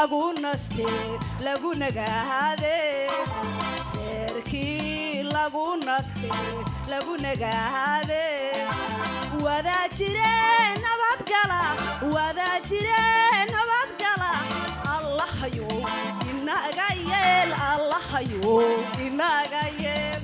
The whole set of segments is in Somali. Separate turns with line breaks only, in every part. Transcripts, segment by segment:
lagu nagaade reerkii lagu naste lagu nagaade wada jireen nabad gala Allah hayo inaga yeel Allah hayo inaga yeel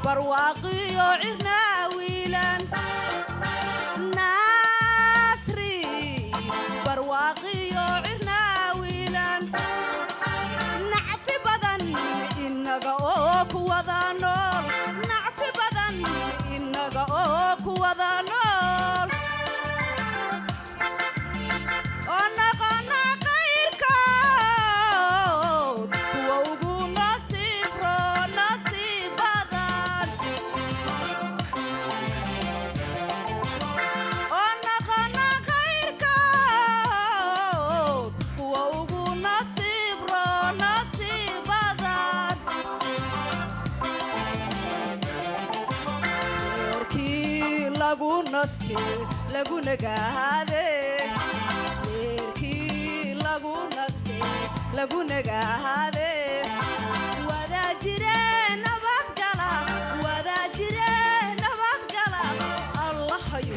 برواقي وعرنا ويلان ناصري برواقي وعرنا ويلان نعفي بدن إنك أوك وذانول نعفي بدن إنك أوك وذانول ونقنا غير كود ووقو نصيب نصيب lagu nagaade reerkii lagu naste lagu nagaade wada jireen nabad gala Allah hayo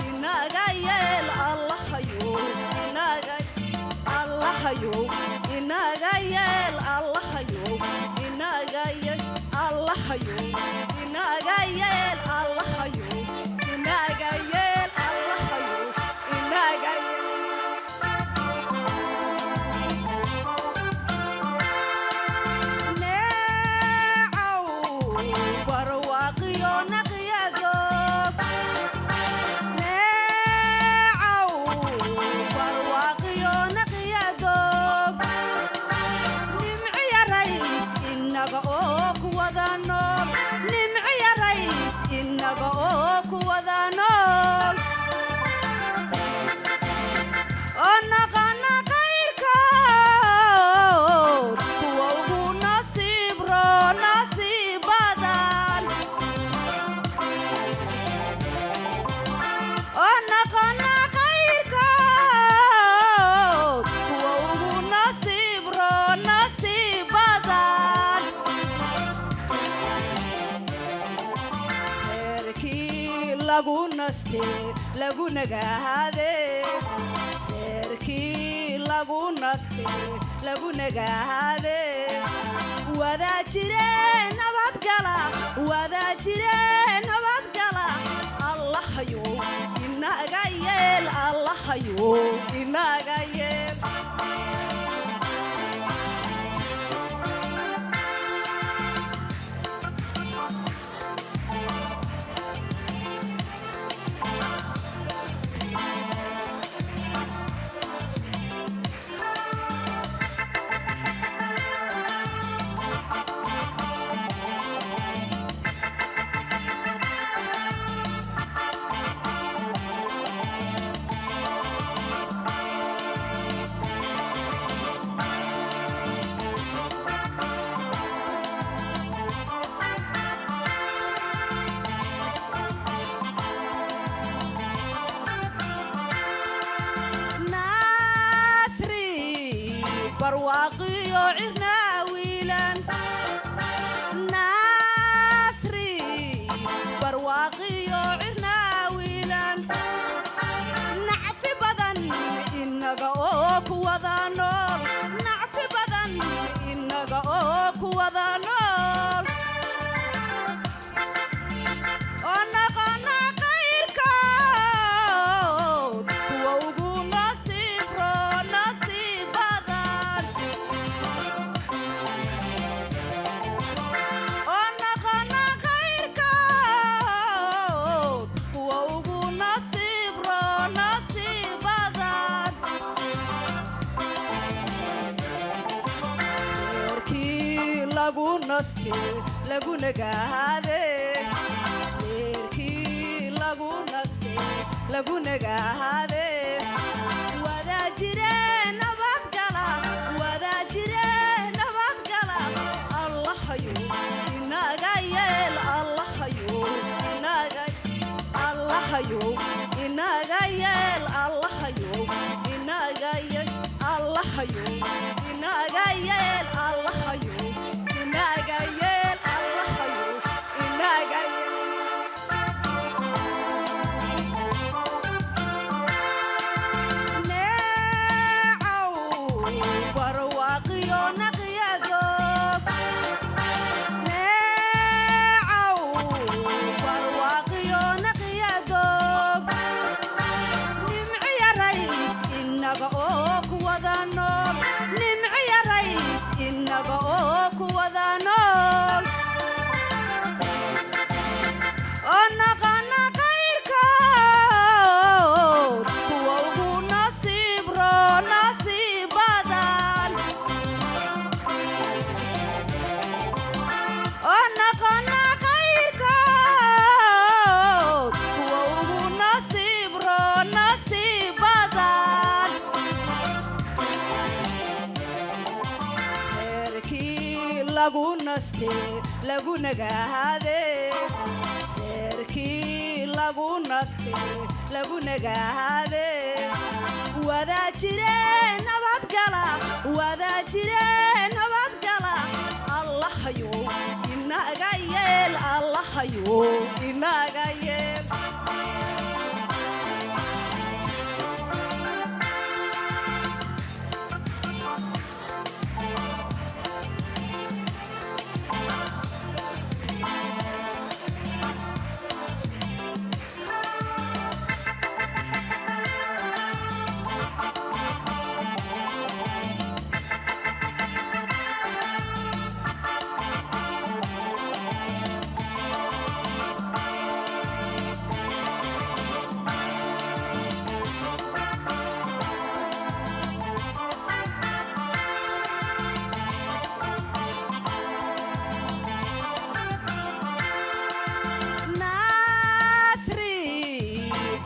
inaga yeel Allah hayo inaga yeel Allah hayo inaga yeel Allah hayo inaga yeel Allah hayo inaga yeel Allah hayo inaga yeel neecaw barwaaqiyo naqyado neecaw barwaaqiyo naqyado nimciya rays inaga oo ku wada nool nimciya rays inaga oo ku wada nool onaqana qayrkood kuwa ugu nasiib badan onaqana qayrkood kuwa ugu nasiib badan lagu naste lagu nagaade reerkii lagu naste lagu nagaade wada jireen nabad gala Allah hayo inaga yeel Allah hayo inaga yeel برواقي وعرنا ويلان ناصري برواقي وعرنا ويلان نعفي بدن إنك أوك وذانول نعفي بدن إنك أوك وذانول ونقنا غير كود ووقو نصيب lagu naste lagu nagaade reerkii lagu naste lagu nagaade wada jireen nabadgala Allah hayo inaga yeel Allah hayo inaga Allah hayo inaga yeel Allah hayo inaga yeel Allah hayo inaga yeel Allah hayo inaga yeel Allah hayo inaga lagu naste lagu nagaade reerkii lagu naste lagu nagaade wada jireen nabadgala Allah hayo inaga yeel Allah hayo inaga yeel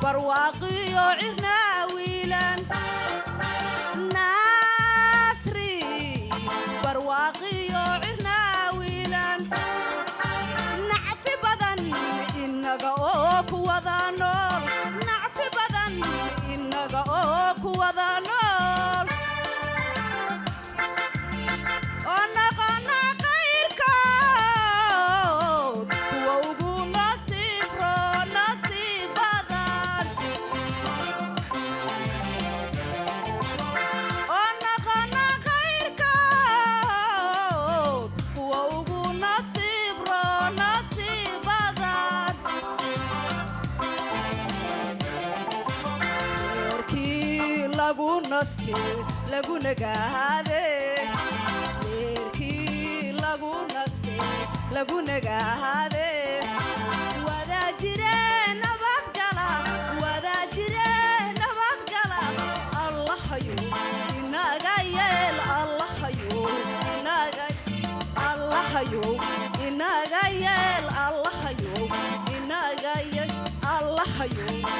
برواقي وعرنا ويلان ناسري برواقي وعرنا ويلان نعف بدن إنك أوك وذانول نعف بدن إنك أوك وذانول lagu naste lagu nagaade reerkii lagu naste lagu nagaade wada jireen nabadgala Allah hayo inaga yeel Allah hayo inaga Allah hayo inaga yeel Allah hayo inaga yeel Allah hayo